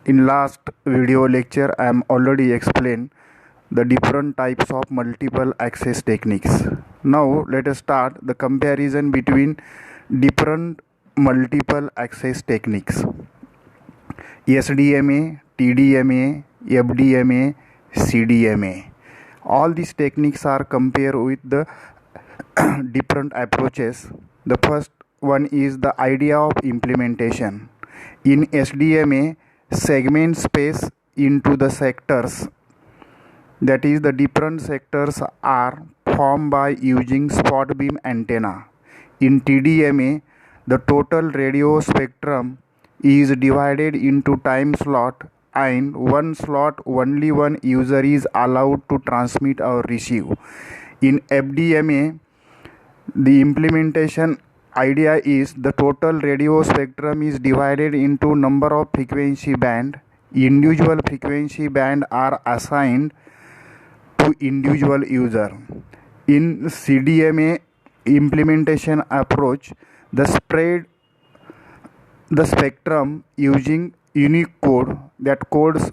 In last video lecture, I am already explained the different types of multiple access techniques. Now let us start the comparison between different multiple access techniques. SDMA, TDMA, FDMA, CDMA. All these techniques are compared with the different approaches. The first one is the idea of implementation. In SDMA, segment space into the sectors, that is the different sectors are formed by using spot beam antenna. In TDMA, the total radio spectrum is divided into time slot, and one slot only one user is allowed to transmit or receive. In FDMA, the implementation idea is the total radio spectrum is divided into number of frequency band. Individual frequency band are assigned to individual user. In CDMA implementation approach, the spread the spectrum using unique code. That codes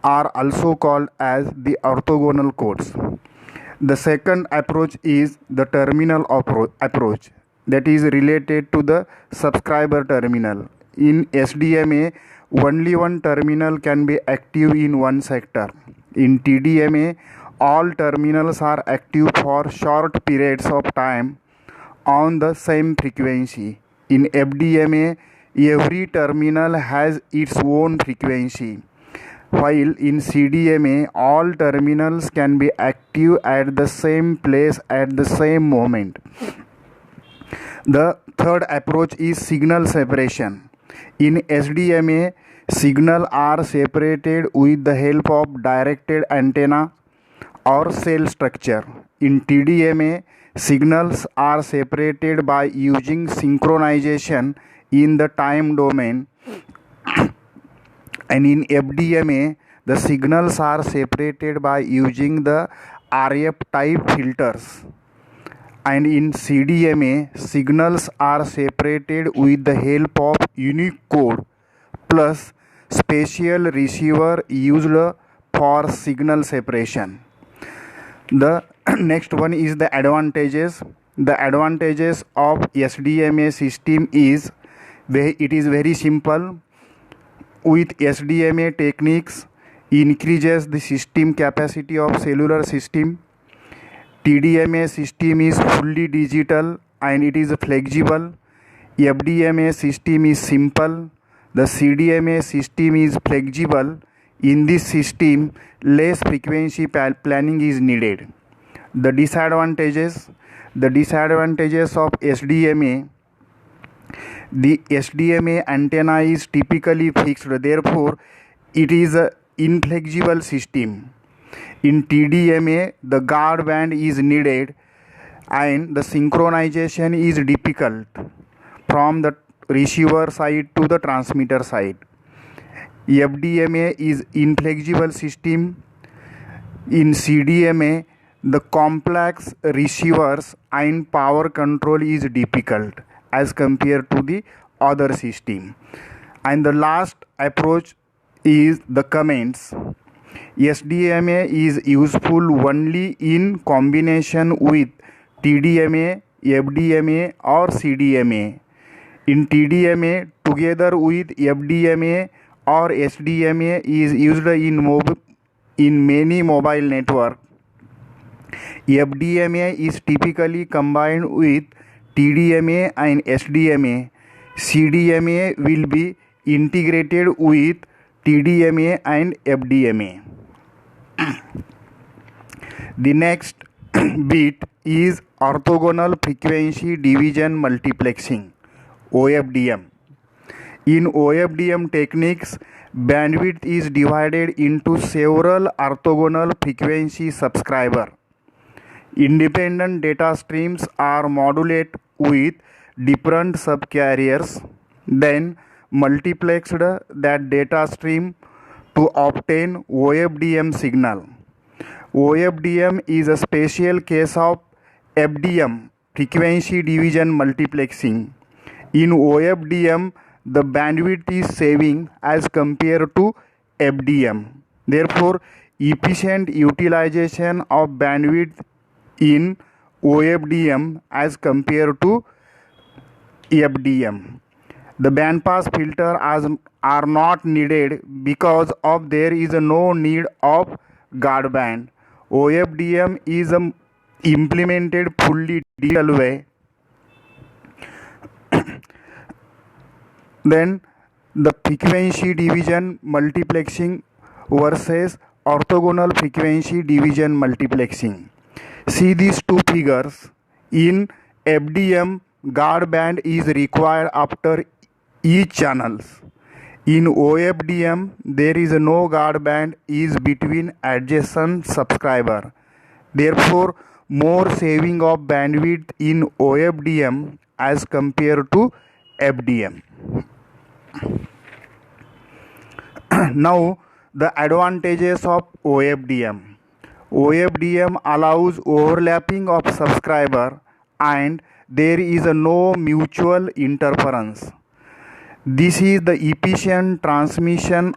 are also called as the orthogonal codes. The second approach is the terminal approach, that is related to the subscriber terminal. In SDMA, only one terminal can be active in one sector. In TDMA, all terminals are active for short periods of time on the same frequency. In FDMA, every terminal has its own frequency, while in CDMA, all terminals can be active at the same place at the same moment. The third approach is signal separation. In SDMA, signals are separated with the help of directed antenna or cell structure. In TDMA, signals are separated by using synchronization in the time domain, and in FDMA, the signals are separated by using the RF type filters. And in CDMA, signals are separated with the help of unique code plus special receiver used for signal separation. The next one is the advantages. The advantages of SDMA system is it is very simple. With SDMA techniques, increases the system capacity of cellular system. TDMA system is fully digital and it is flexible. FDMA system is simple. The CDMA system is flexible. In this system, less frequency planning is needed. The disadvantages of SDMA. The SDMA antenna is typically fixed, therefore it is an inflexible system. In TDMA, the guard band is needed and the synchronization is difficult from the receiver side to the transmitter side. FDMA is inflexible system. In CDMA, the complex receivers and power control is difficult as compared to the other system. And the last approach is the comments. SDMA is useful only in combination with TDMA, FDMA or CDMA. In TDMA, together with FDMA or SDMA is used in many mobile networks. FDMA is typically combined with TDMA and SDMA. CDMA will be integrated with TDMA and FDMA. The next bit is orthogonal frequency division multiplexing, OFDM. In OFDM techniques, bandwidth is divided into several orthogonal frequency subscribers. Independent data streams are modulated with different subcarriers, then multiplexed that data stream to obtain OFDM signal. OFDM is a special case of FDM, frequency division multiplexing. In OFDM, the bandwidth is saving as compared to FDM. Therefore, efficient utilization of bandwidth in OFDM as compared to FDM. The bandpass filter are not needed because of there is no need of guardband. OFDM is implemented fully digital way. Then the frequency division multiplexing versus orthogonal frequency division multiplexing. See these two figures. In FDM, guard band is required after each channels. In OFDM, there is no guard band is between adjacent subscriber. Therefore, more saving of bandwidth in OFDM as compared to FDM. Now, the advantages of OFDM. OFDM allows overlapping of subscriber and there is no mutual interference. This is the efficient transmission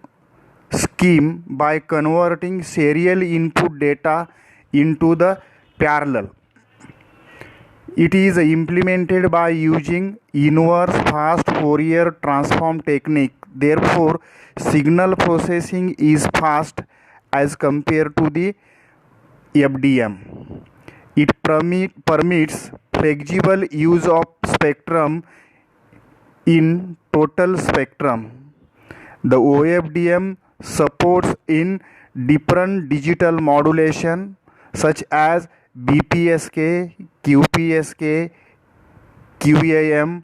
scheme by converting serial input data into the parallel. It is implemented by using inverse fast Fourier transform technique. Therefore, signal processing is fast as compared to the FDM. It permits flexible use of spectrum in total spectrum. The OFDM supports in different digital modulation such as BPSK, QPSK, QAM,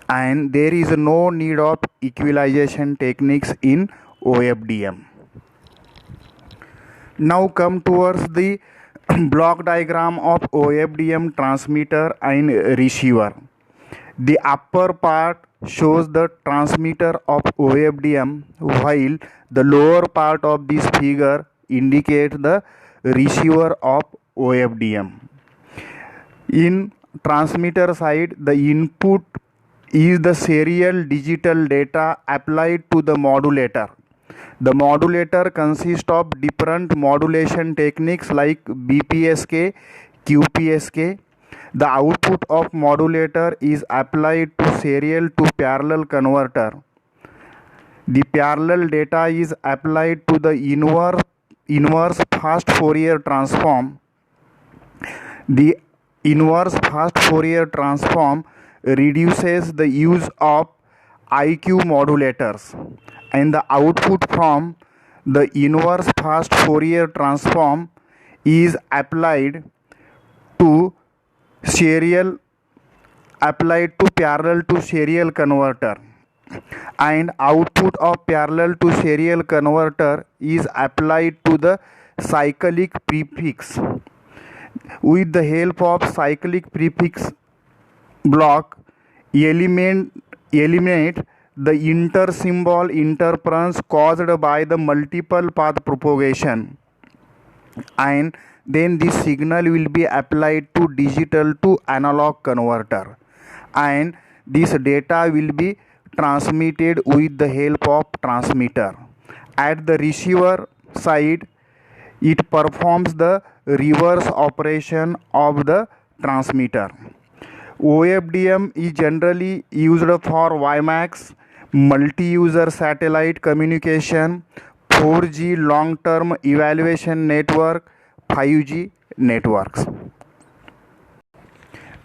and there is no need of equalization techniques in OFDM. Now come towards the block diagram of OFDM transmitter and receiver. The upper part shows the transmitter of OFDM while the lower part of this figure indicates the receiver of OFDM. In transmitter side, the input is the serial digital data applied to the modulator. The modulator consists of different modulation techniques like BPSK, QPSK. The output of modulator is applied to serial to parallel converter. The parallel data is applied to the inverse fast Fourier transform. The inverse fast Fourier transform reduces the use of IQ modulators, and the output from the inverse fast Fourier transform is applied to parallel to serial converter, and output of parallel to serial converter is applied to the cyclic prefix. With the help of cyclic prefix block, eliminate the inter-symbol interference caused by the multiple path propagation, and then this signal will be applied to digital to analog converter, and this data will be transmitted with the help of transmitter. At the receiver side, it performs the reverse operation of the transmitter. OFDM is generally used for WiMAX, multi-user satellite communication, 4G long-term evaluation network, 5G networks.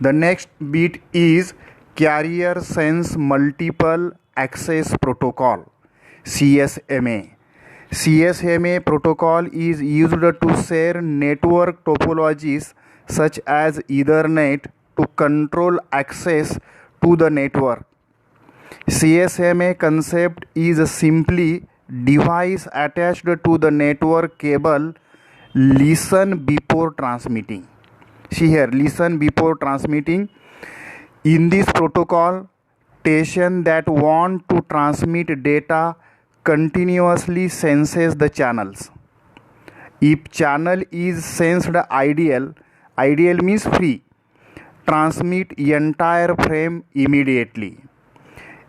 The next bit is Carrier Sense Multiple Access Protocol, CSMA. CSMA protocol is used to share network topologies such as Ethernet to control access to the network. CSMA concept is simply device attached to the network cable listen before transmitting. See here, listen before transmitting. In this protocol, station that want to transmit data continuously senses the channels. If channel is sensed ideal means free, transmit entire frame immediately.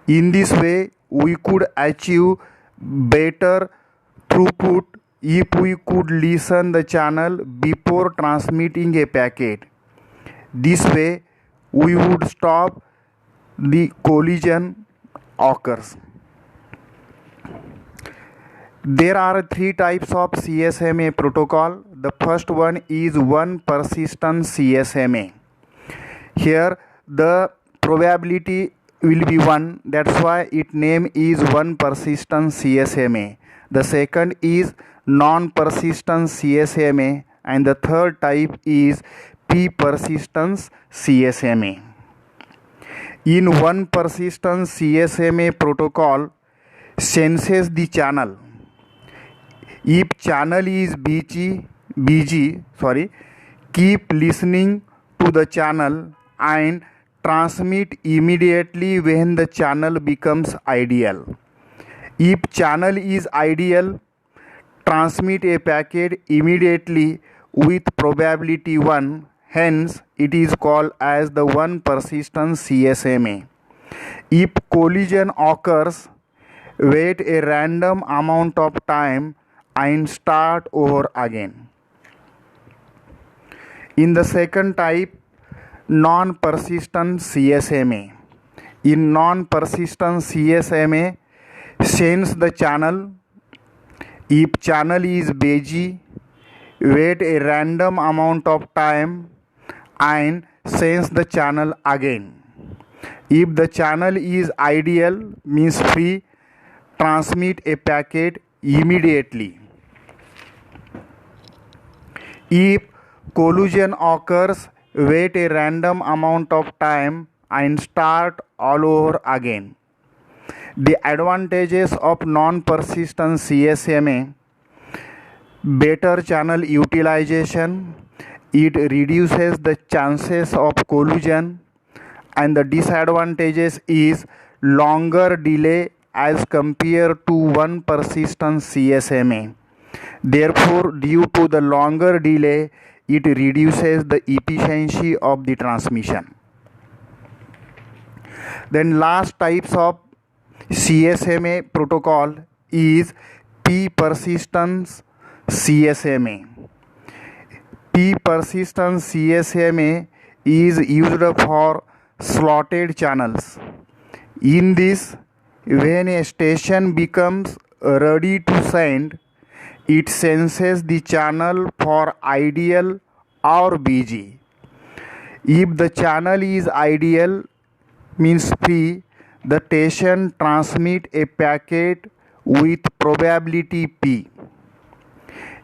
In this way, we could achieve better throughput if we could listen the channel before transmitting a packet. This way, we would stop the collision occurs. There are three types of CSMA protocol. The first one is one persistent CSMA. Here the probability will be 1, that's why its name is one persistent CSMA. The second is non-persistent CSMA, and the third type is p-persistence CSMA. In one persistent CSMA protocol senses the channel. If channel is busy, keep listening to the channel and transmit immediately when the channel becomes ideal. If channel is ideal, transmit a packet immediately with probability 1, hence it is called as the one persistent CSMA. If collision occurs, wait a random amount of time and start over again. In the second type, non-persistent CSMA. In non-persistent CSMA, sense the channel. If channel is busy, wait a random amount of time and sense the channel again. If the channel is ideal, means free, transmit a packet immediately. If collision occurs, wait a random amount of time and start all over again. The advantages of non-persistent CSMA: better channel utilization, it reduces the chances of collision, and the disadvantages is longer delay as compared to one persistent CSMA. Therefore, due to the longer delay, it reduces the efficiency of the transmission. Then last types of CSMA protocol is p-persistence CSMA. P-persistence CSMA is used for slotted channels. In this, when a station becomes ready to send, it senses the channel for ideal or busy. If the channel is ideal, means free, the station transmit a packet with probability p.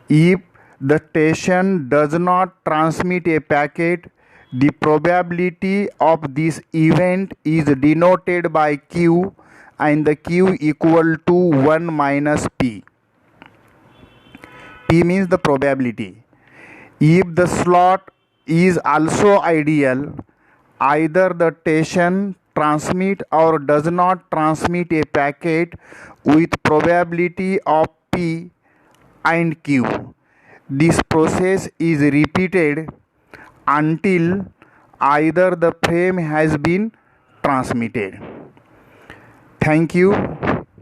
If the station does not transmit a packet, the probability of this event is denoted by q, and the q equal to 1 minus p. P means the probability. If the slot is also ideal, either the station transmit or does not transmit a packet with probability of P and Q. This process is repeated until either the frame has been transmitted. Thank you.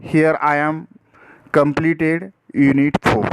Here I am completed Unit 4.